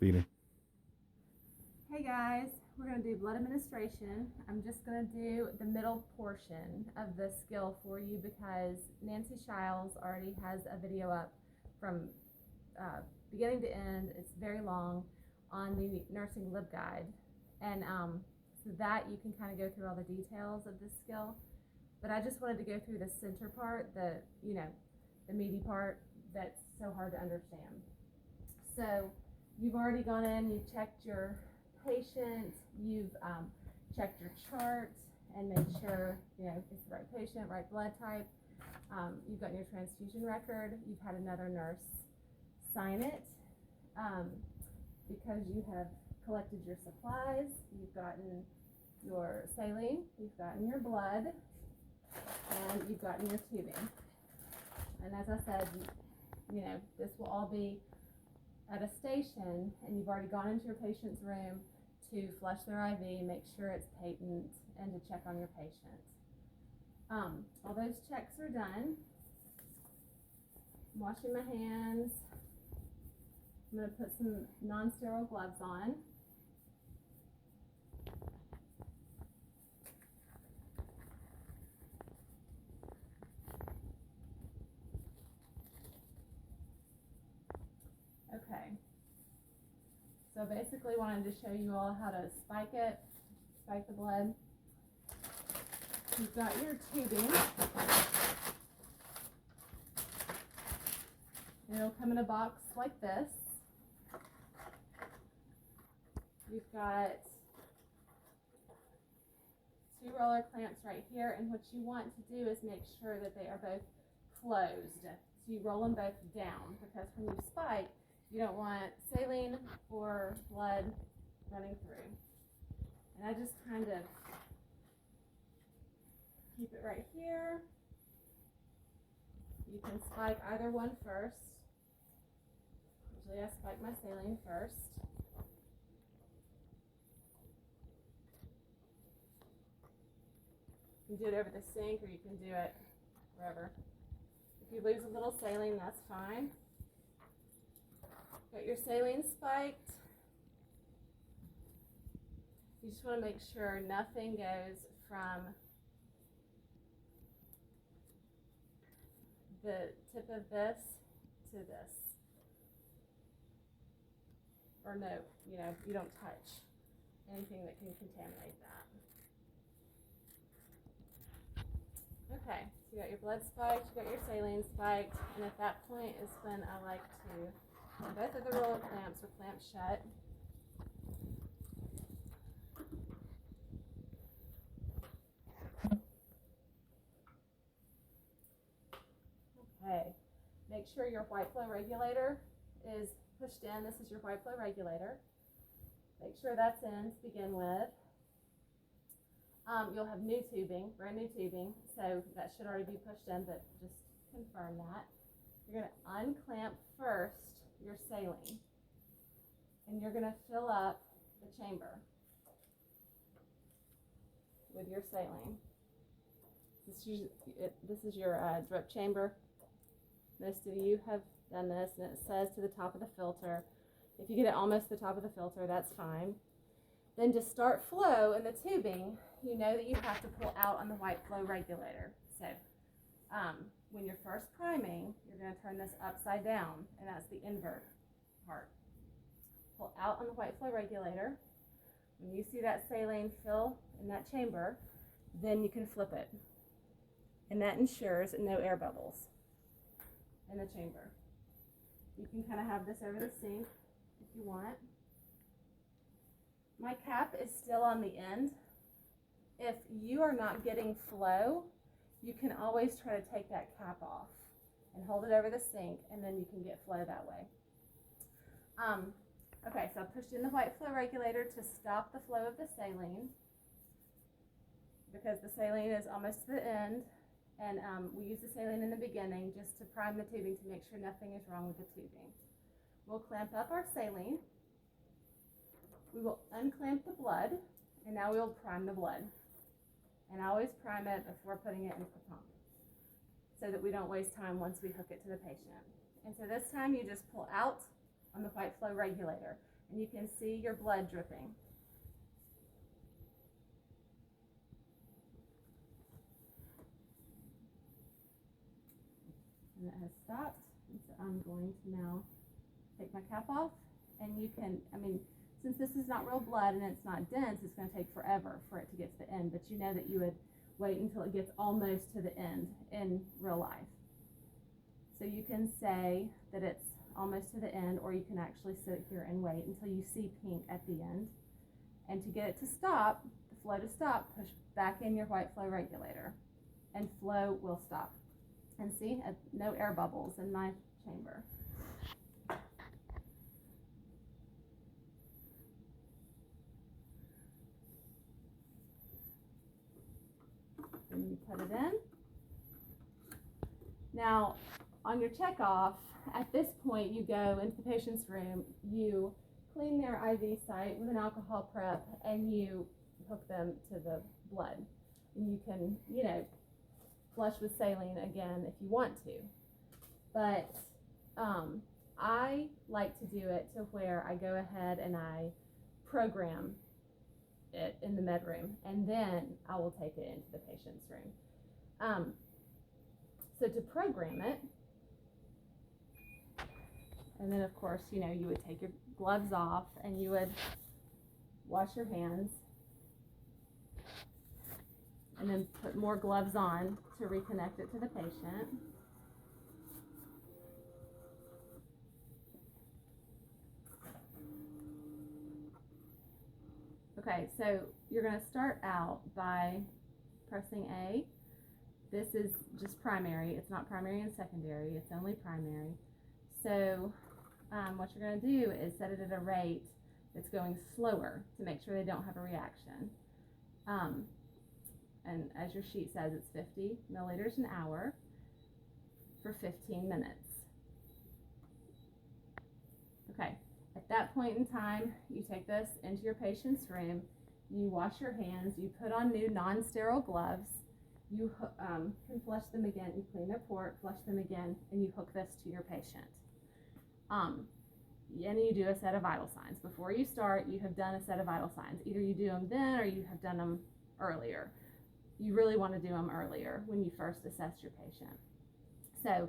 speeding. Hey guys, we're going to do blood administration. I'm just going to do the middle portion of the skill for you because Nancy Shiles already has a video up from beginning to end. It's very long on the nursing LibGuide, and so that you can kind of go through all the details of this skill. But I just wanted to go through the center part, the meaty part that's so hard to understand. So you've already gone in, you've checked your patient, you've checked your chart and made sure it's the right patient, right blood type. You've gotten your transfusion record. You've had another nurse sign it because you have collected your supplies. You've gotten your saline, you've gotten your blood, and you've gotten your tubing. And as I said, this will all be at a station, and you've already gone into your patient's room to flush their IV, make sure it's patent, and to check on your patient. All those checks are done. I'm washing my hands. I'm going to put some non-sterile gloves on. Okay. So basically wanted to show you all how to spike the blood. You've got your tubing. It'll come in a box like this. You've got 2 roller clamps right here, and what you want to do is make sure that they are both closed. So you roll them both down, because when you spike, you don't want saline or blood running through. And I just kind of keep it right here. You can spike either one first. Usually I spike my saline first. You can do it over the sink, or you can do it wherever. If you lose a little saline, that's fine. Got your saline spiked. You just want to make sure nothing goes from the tip of this to this. Or no, you don't touch anything that can contaminate that. Okay, so you got your blood spiked, you got your saline spiked, and at that point is when I like to both of the roller clamps are clamped shut. Okay, make sure your white flow regulator is pushed in. This is your white flow regulator. Make sure that's in to begin with. You'll have new tubing, brand new tubing, so that should already be pushed in, but just confirm that. You're going to unclamp first your saline, and you're going to fill up the chamber with your saline. This is your drip chamber. Most of you have done this, and it says to the top of the filter. If you get it almost to the top of the filter, that's fine. Then to start flow in the tubing, you know that you have to pull out on the white flow regulator. So when you're first priming, you're going to turn this upside down, and that's the invert part. Pull out on the white flow regulator. When you see that saline fill in that chamber, then you can flip it. And that ensures no air bubbles in the chamber. You can kind of have this over the sink if you want. My cap is still on the end. If you are not getting flow, you can always try to take that cap off and hold it over the sink, and then you can get flow that way. Okay, so I pushed in the white flow regulator to stop the flow of the saline, because the saline is almost to the end, and we use the saline in the beginning just to prime the tubing to make sure nothing is wrong with the tubing. We'll clamp up our saline. We will unclamp the blood, and now we'll prime the blood. And I always prime it before putting it into the pump, so that we don't waste time once we hook it to the patient. And so this time you just pull out on the white flow regulator, and you can see your blood dripping. And it has stopped, and so I'm going to now take my cap off, and you can, since this is not real blood and it's not dense, it's going to take forever for it to get to the end, but you know that you would wait until it gets almost to the end in real life. So you can say that it's almost to the end, or you can actually sit here and wait until you see pink at the end. And to get it to stop, the flow to stop, push back in your white flow regulator, and flow will stop. And see, no air bubbles in my chamber. And you put it in. Now, on your checkoff, at this point, you go into the patient's room, you clean their IV site with an alcohol prep, and you hook them to the blood. And you can, flush with saline again if you want to. But I like to do it to where I go ahead and I program it in the med room, and then I will take it into the patient's room. So to program it, and then of course, you would take your gloves off and you would wash your hands, and then put more gloves on to reconnect it to the patient. Okay, so you're going to start out by pressing A. This is just primary. It's not primary and secondary. It's only primary. So what you're going to do is set it at a rate that's going slower to make sure they don't have a reaction. And as your sheet says, it's 50 milliliters an hour for 15 minutes. Okay, at that point in time, you take this into your patient's room, you wash your hands, you put on new non-sterile gloves, you can flush them again, you clean their port, flush them again, and you hook this to your patient. And you do a set of vital signs. Before you start, you have done a set of vital signs. Either you do them then or you have done them earlier. You really want to do them earlier when you first assess your patient. So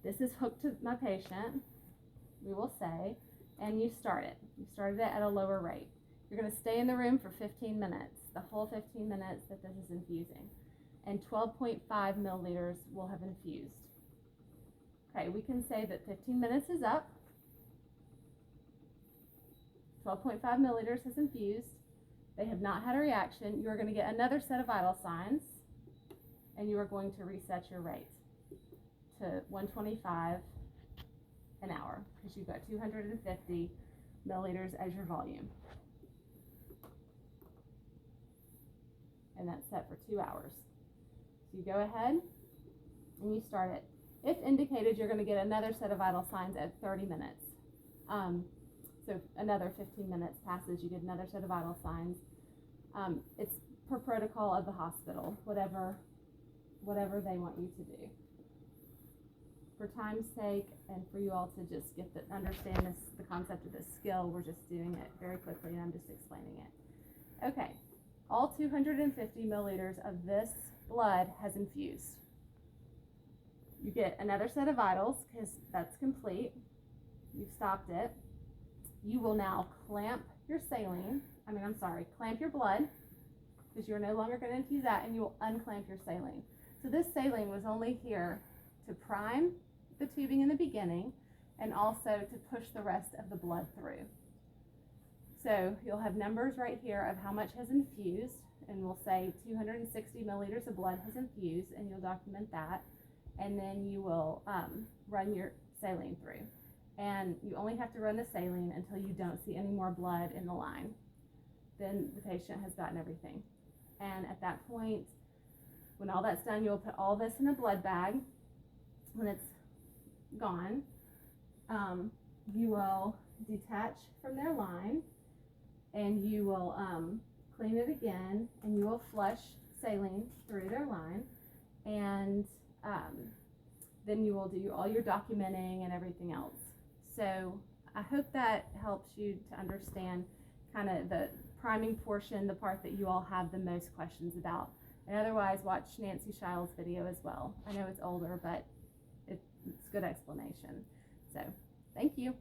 this is hooked to my patient, we will say, and you start it. You started it at a lower rate. You're going to stay in the room for 15 minutes, the whole 15 minutes that this is infusing. And 12.5 milliliters will have infused. Okay, we can say that 15 minutes is up. 12.5 milliliters has infused. They have not had a reaction. You are going to get another set of vital signs, and you are going to reset your rate to 125 an hour because you've got 250 milliliters as your volume. And that's set for 2 hours. So you go ahead and you start it. If indicated, you're going to get another set of vital signs at 30 minutes. So another 15 minutes passes, you get another set of vital signs. It's per protocol of the hospital, whatever they want you to do. For time's sake, and for you all to just understand the concept of this skill, we're just doing it very quickly, and I'm just explaining it. Okay, all 250 milliliters of this blood has infused. You get another set of vitals because that's complete. You've stopped it. You will now clamp your clamp your blood, because you're no longer going to infuse that, and you will unclamp your saline. So this saline was only here to prime the tubing in the beginning, and also to push the rest of the blood through. So you'll have numbers right here of how much has infused, and we'll say 260 milliliters of blood has infused, and you'll document that, and then you will run your saline through. And you only have to run the saline until you don't see any more blood in the line. Then the patient has gotten everything. And at that point, when all that's done, you'll put all this in a blood bag. When it's gone, you will detach from their line, and you will clean it again, and you will flush saline through their line, and then you will do all your documenting and everything else. So I hope that helps you to understand kind of the priming portion, the part that you all have the most questions about. And otherwise, watch Nancy Shiles' video as well. I know it's older, but it's good explanation. So, thank you.